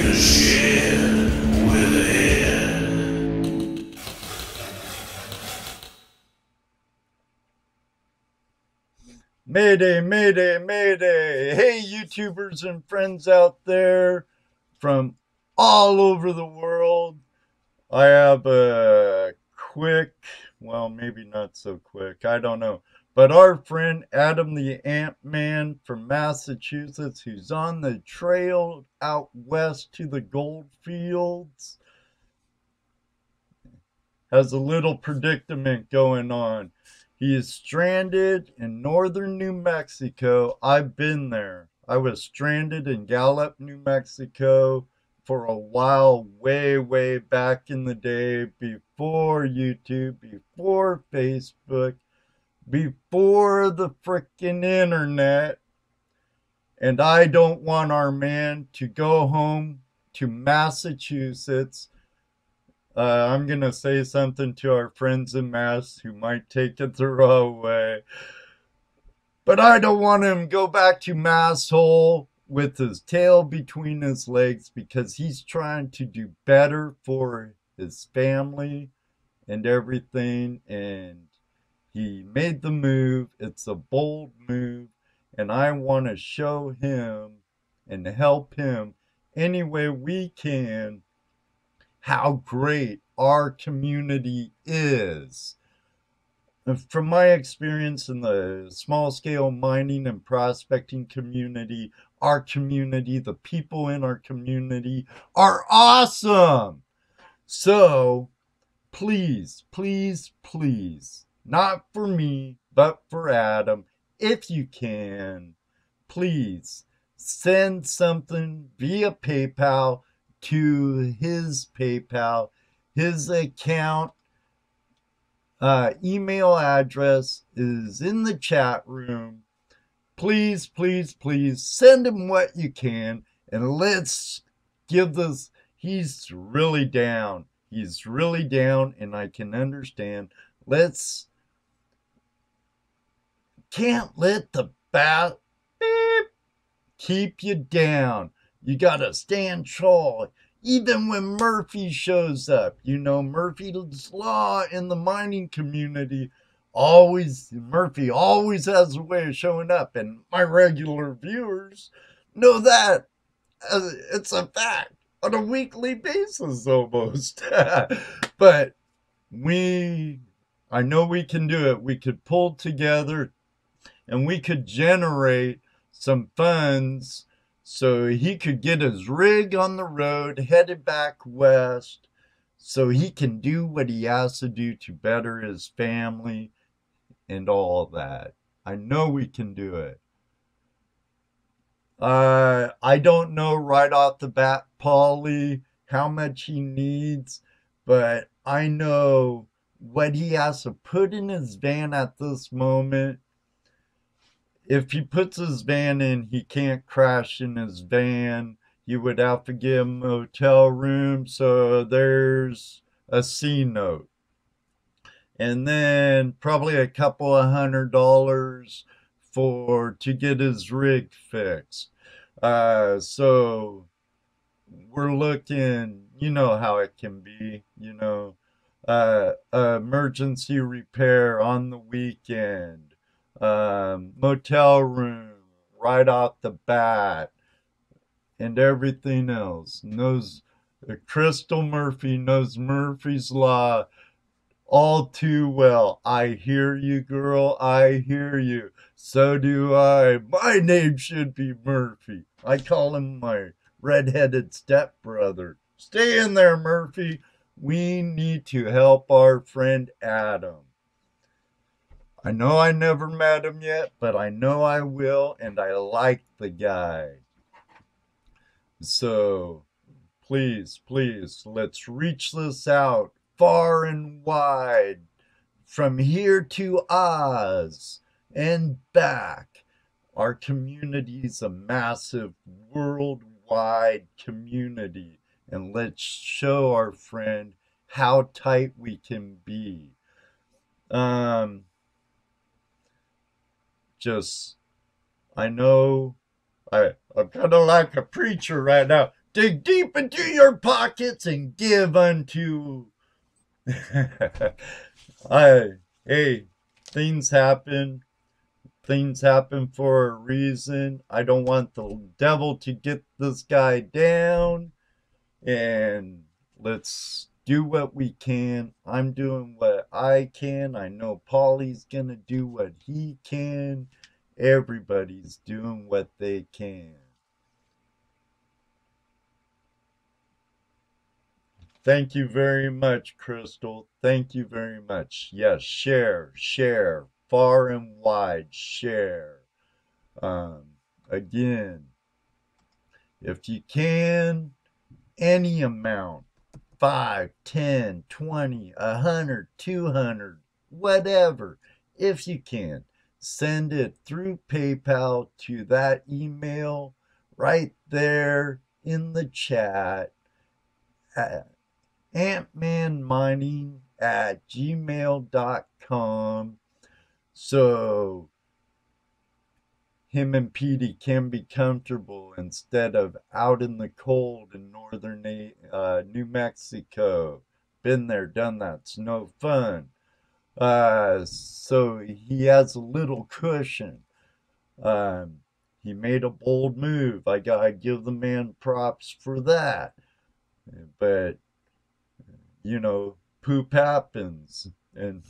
a shed with a head. Mayday, mayday, mayday. Hey, YouTubers and friends out there from all over the world. I have a quick, well, maybe not so quick, I don't know. But our friend Adam the Antman from Massachusetts, who's on the trail out west to the gold fields, has a little predicament going on. He is stranded in northern New Mexico. I've been there. I was stranded in Gallup, New Mexico for a while, way, way back in the day, before YouTube, before Facebook, before the frickin' internet. And I don't want our man to go home to Massachusetts. I'm going to say something to our friends in Mass who might take it the wrong way. But I don't want him to go back to Masshole with his tail between his legs, because he's trying to do better for his family and everything. And he made the move. It's a bold move. And I want to show him and help him any way we can how great our community is. From my experience in the small scale mining and prospecting community, our community, the people in our community are awesome. So please, please, please, not for me, but for Adam, if you can, please send something via PayPal to his PayPal. His account email address is in the chat room. Please, please, please send him what you can, and let's give this. He's really down. He's really down, and I can understand. Can't let the bat beep keep you down. You gotta stand tall. Even when Murphy shows up, you know, Murphy's Law in the mining community, Murphy always has a way of showing up. And my regular viewers know that. It's a fact on a weekly basis almost. But I know we can do it. We could pull together and we could generate some funds so he could get his rig on the road, headed back west, so he can do what he has to do to better his family and all that. I know we can do it. I don't know right off the bat, Paulie, how much he needs, but I know what he has to put in his van at this moment. If he puts his van in, he can't crash in his van. You would have to give him a hotel room. So there's a C note. And then probably a couple of $100 to get his rig fixed. So we're looking, you know how it can be, you know, emergency repair on the weekend. Motel room right off the bat, and everything else. Crystal Murphy knows Murphy's Law all too well. I hear you, girl. I hear you. So do I. My name should be Murphy. I call him my redheaded stepbrother. Stay in there, Murphy. We need to help our friend Adam. I know I never met him yet, but I know I will, and I like the guy. So, please, please, let's reach this out far and wide, from here to Oz and back. Our community is a massive worldwide community, and let's show our friend how tight we can be. I know I'm kind of like a preacher right now. dig deep into your pockets and give unto. Hey, things happen. Things happen for a reason. I don't want the devil to get this guy down. And let's do what we can. I'm doing what I can. I know Paulie's gonna do what he can. Everybody's doing what they can. Thank you very much, Crystal. Thank you very much. Yes, share, far and wide, share. Um, Again, if you can, any amount, 5, 10, 20, 100, 200, whatever, if you can, send it through PayPal to that email right there in the chat at antmanmining@gmail.com, so him and Petey can be comfortable instead of out in the cold in northern New Mexico. Been there, done that. It's no fun. So he has a little cushion. Um, he made a bold move. I gotta give the man props for that. But you know, poop happens, and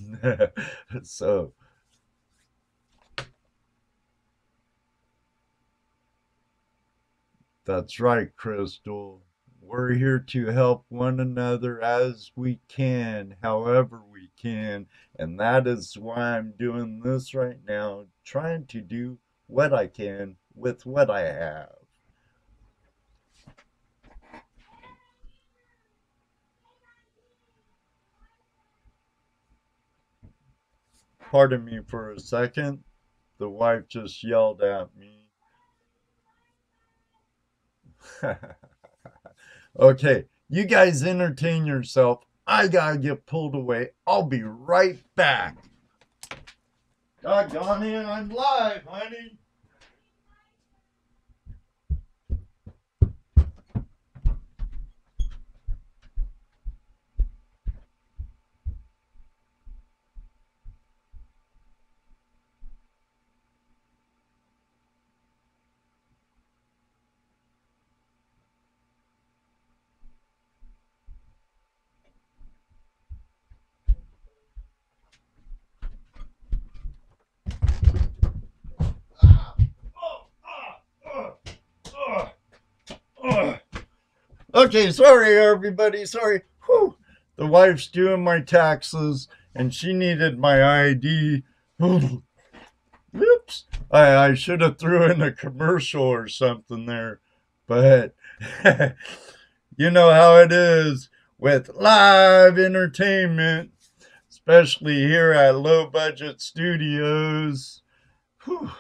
so that's right, Crystal. We're here to help one another as we can, however we can, and that is why I'm doing this right now, trying to do what I can with what I have. Pardon me for a second. The wife just yelled at me. Okay, you guys entertain yourself. I gotta get pulled away. I'll be right back. Doggone it, I'm live, honey. Okay, sorry everybody, sorry. Whew. The wife's doing my taxes and she needed my ID. Oops. I should have threw in a commercial or something there. But you know how it is with live entertainment, especially here at Low Budget Studios. Whew.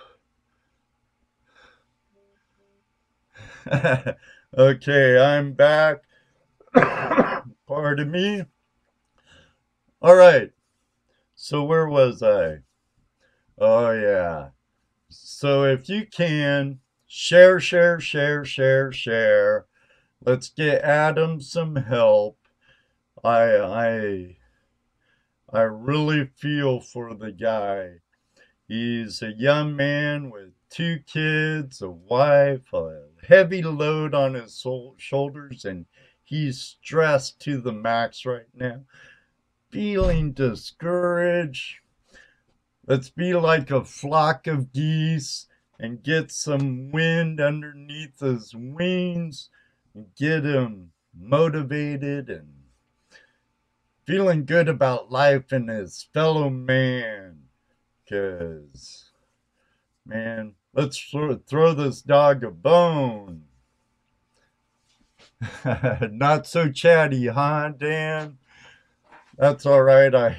Okay, I'm back. Pardon me. All right. So where was I? Oh yeah. So if you can share, share, share, share, share. Let's get Adam some help. I I really feel for the guy. He's a young man with 2 kids, a wife, a heavy load on his shoulders, and he's stressed to the max right now, feeling discouraged. Let's be like a flock of geese and get some wind underneath his wings and get him motivated and feeling good about life and his fellow man. Because, man, let's throw this dog a bone. Not so chatty, huh, Dan? That's all right. I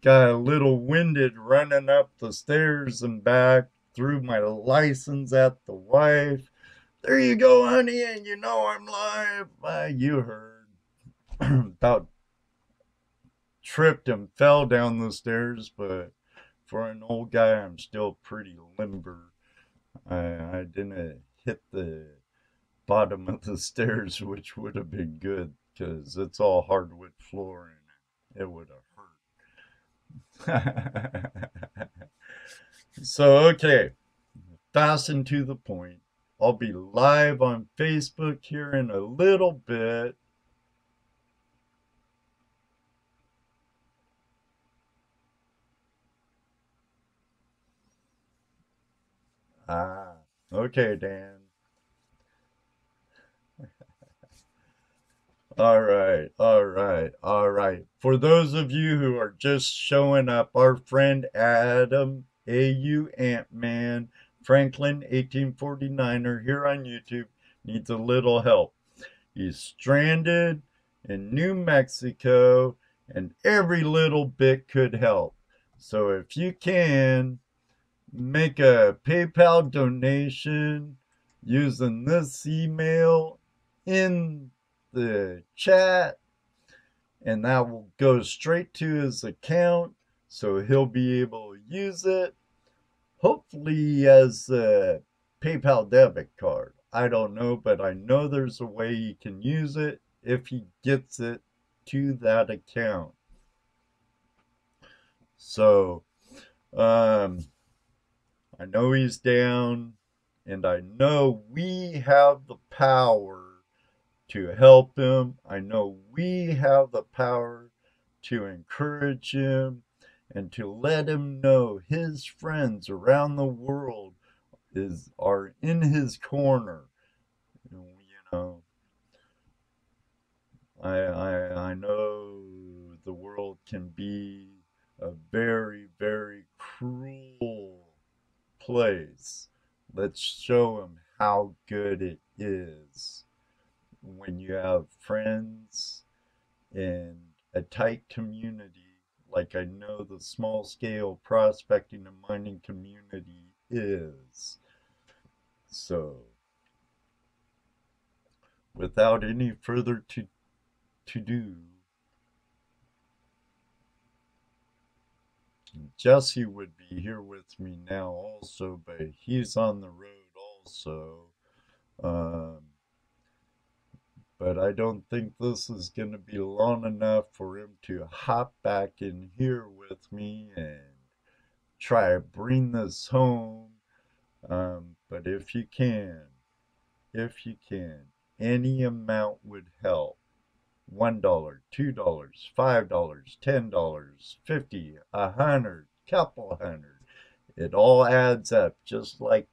got a little winded running up the stairs and back, threw my license at the wife. There you go, honey, and you know I'm live. You heard. About tripped and fell down the stairs, but for an old guy, I'm still pretty limber. I didn't hit the bottom of the stairs, which would have been good because it's all hardwood flooring. It would have hurt. So, okay, fast and to the point. I'll be live on Facebook here in a little bit. Ah, okay, Dan. All right, all right, all right. For those of you who are just showing up, our friend Adam, AU Antman, Franklin 1849er here on YouTube needs a little help. He's stranded in New Mexico, and every little bit could help. So if you can, make a PayPal donation using this email in the chat, and that will go straight to his account, so he'll be able to use it. Hopefully he has a PayPal debit card. I don't know, but I know there's a way he can use it if he gets it to that account. So, I know he's down, and I know we have the power to help him. I know we have the power to encourage him and to let him know his friends around the world are in his corner. You know, I know the world can be a very, very cruel place. Let's show him how good it is when you have friends in a tight community, like I know the small scale prospecting and mining community is. So, without any further to do, Jesse would be here with me now also, but he's on the road also. Um, but I don't think this is going to be long enough for him to hop back in here with me and try to bring this home. But if you can, any amount would help. $1, $2, $5, $10, 50, 100, couple hundred. It all adds up, just like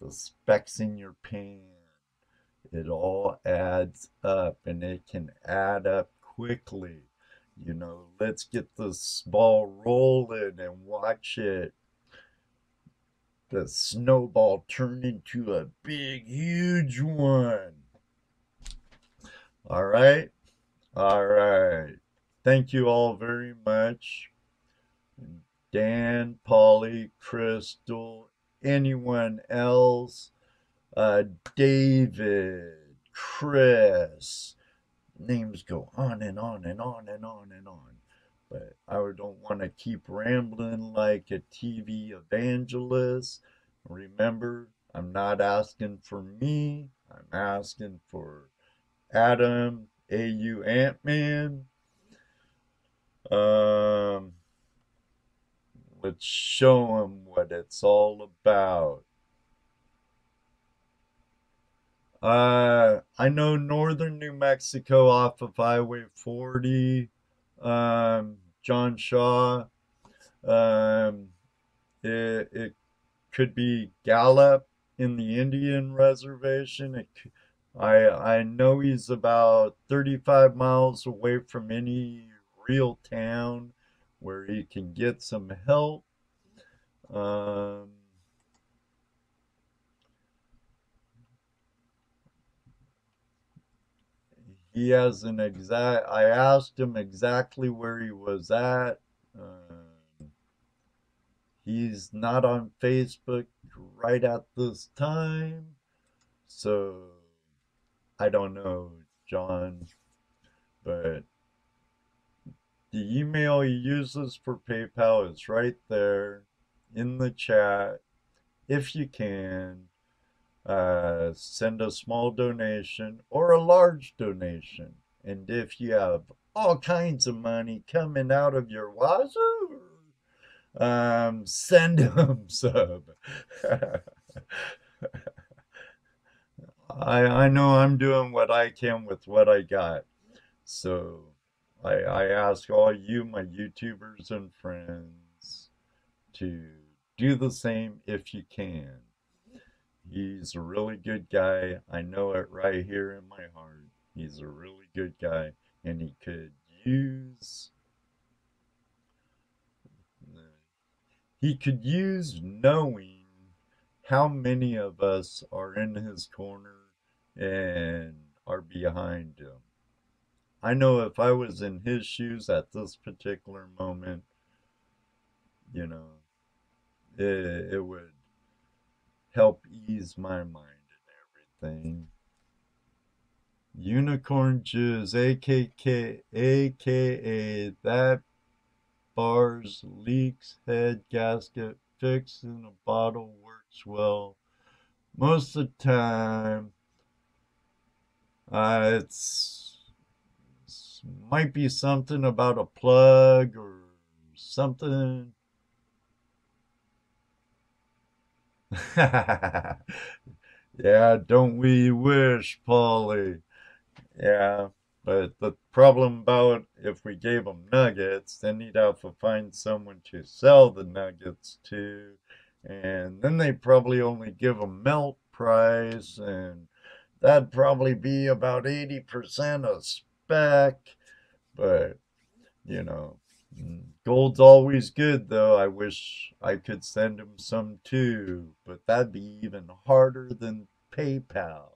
the specks in your pan. It all adds up, and it can add up quickly. Let's get this ball rolling and watch it, the snowball turn into a big, huge one. All right. All right. Thank you all very much. Dan, Polly, Crystal, anyone else, David, Chris. Names go on and on and on and on and on. But I don't want to keep rambling like a TV evangelist. Remember, I'm not asking for me. I'm asking for Adam, AU Antman. Let's show him what it's all about. I know northern New Mexico off of Highway 40, John Shaw. It could be Gallup in the Indian reservation. I know he's about 35 miles away from any real town where he can get some help. He has an exact, I asked him exactly where he was at. He's not on Facebook right at this time. So I don't know, John, but the email he uses for PayPal is right there in the chat. If you can, send a small donation or a large donation. And if you have all kinds of money coming out of your wazoo, send them some. I know I'm doing what I can with what I got. So I ask all you, my YouTubers and friends, to do the same if you can. He's a really good guy. I know it right here in my heart. He's a really good guy, and use he could use knowing how many of us are in his corner and are behind him. I know if I was in his shoes at this particular moment, you know, it would help ease my mind and everything. Unicorn Jizz, aka that bars leaks head gasket fixed in a bottle works well. Most of the time, it's might be something about a plug or something. Yeah, don't we wish, Polly? Yeah, but the problem about if we gave them nuggets, then he'd have to find someone to sell the nuggets to, and then they'd probably only give them melt price, and that'd probably be about 80% of spec. But, you know, gold's always good, though. I wish I could send him some too, but that'd be even harder than PayPal.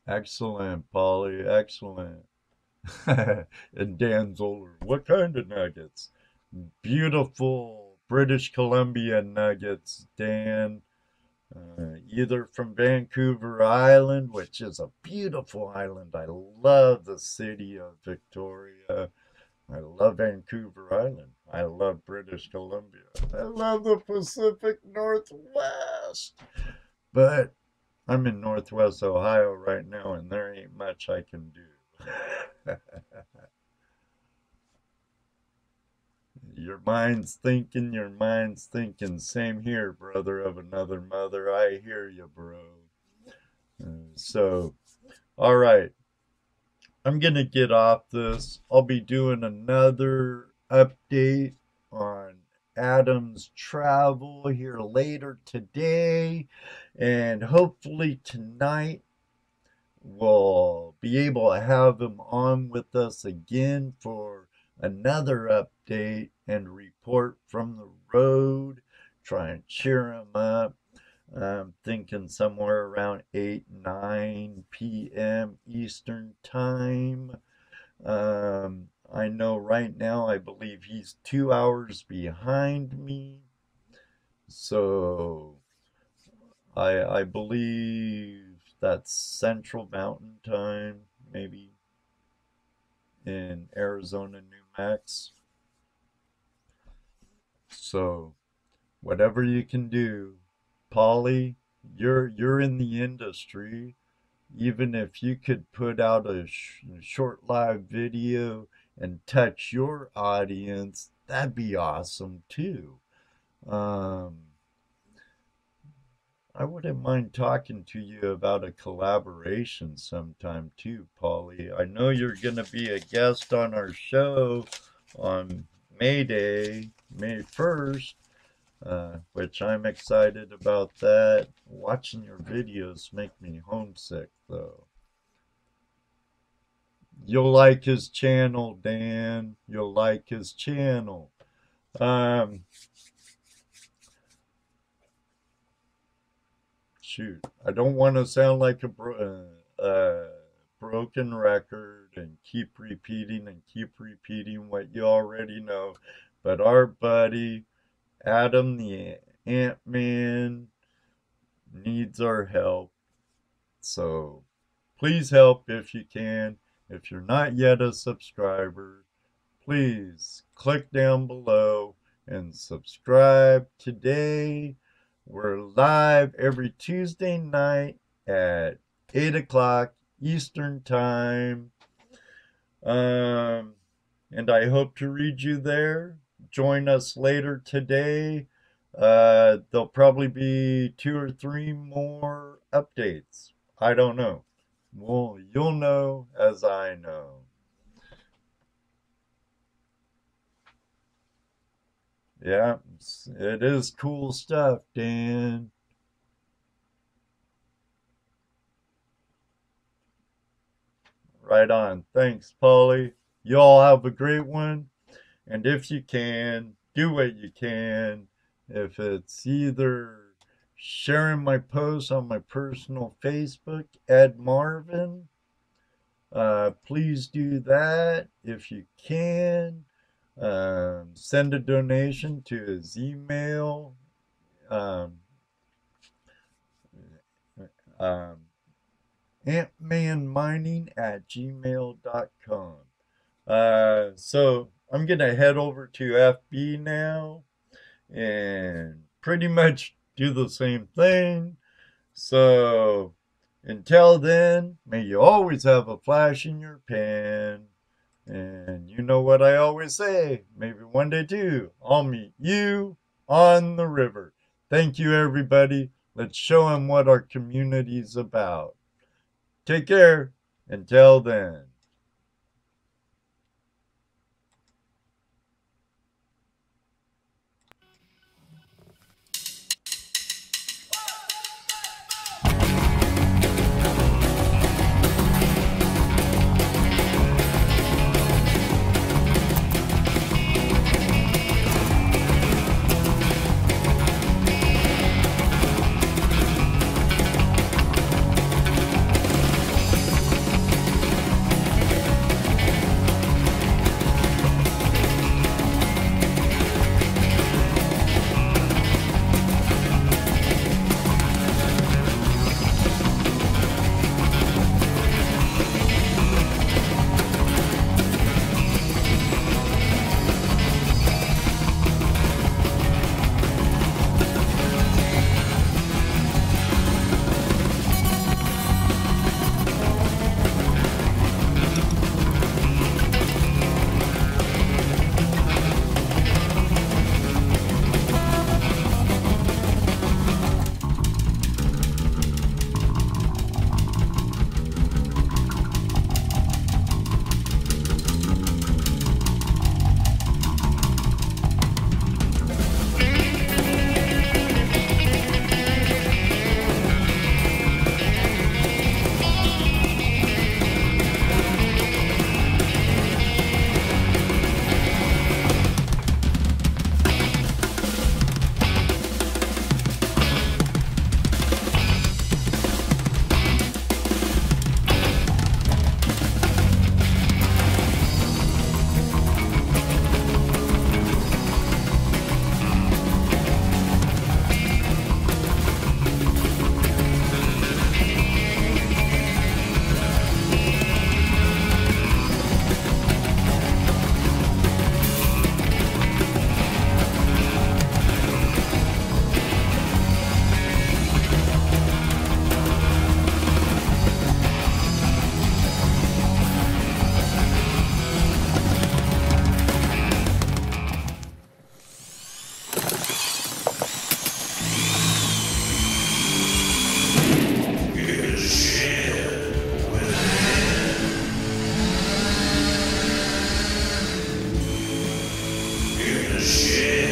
Excellent, Polly. Excellent. And Dan Zoller, what kind of nuggets? Beautiful British Columbia nuggets, Dan. Either from Vancouver Island, which is a beautiful island. I love the city of Victoria. I love Vancouver Island. I love British Columbia. I love the Pacific Northwest. But I'm in Northwest Ohio right now, and there ain't much I can do. Your mind's thinking, your mind's thinking. Same here, brother of another mother. I hear you, bro. So, all right. I'm going to get off this. I'll be doing another update on Adam's travel here later today. And hopefully tonight we'll be able to have him on with us again for another update and report from the road. Try and cheer him up. I'm thinking somewhere around 8, 9 p.m. Eastern Time. I know right now, I believe he's 2 hours behind me. So I believe that's Central Mountain Time, maybe in Arizona, New Mex. So whatever you can do, Polly, you're in the industry. Even if you could put out a short live video and touch your audience, that'd be awesome too. Um, I wouldn't mind talking to you about a collaboration sometime too, Polly. I know you're going to be a guest on our show on May Day, May 1st, which I'm excited about that. Watching your videos make me homesick, though. You'll like his channel, Dan. You'll like his channel. Um, Shoot, I don't want to sound like a broken record and keep repeating what you already know. But our buddy Adam the Antman needs our help. So please help if you can. If you're not yet a subscriber, please click down below and subscribe today. We're live every Tuesday night at 8 o'clock Eastern Time. And I hope to read you there. Join us later today. There'll probably be 2 or 3 more updates. I don't know. Well, you'll know as I know. Yeah, it is cool stuff, Dan. Right on. Thanks, Polly. You all have a great one. And if you can, do what you can. If it's either sharing my posts on my personal Facebook, Ed Marvin, please do that if you can. Send a donation to his email. antmanmining@gmail.com. So I'm going to head over to FB now and pretty much do the same thing. So until then, may you always have a flash in your pan. And you know what I always say, maybe one day too, I'll meet you on the river. Thank you, everybody. Let's show them what our community's about. Take care. Until then. Shit.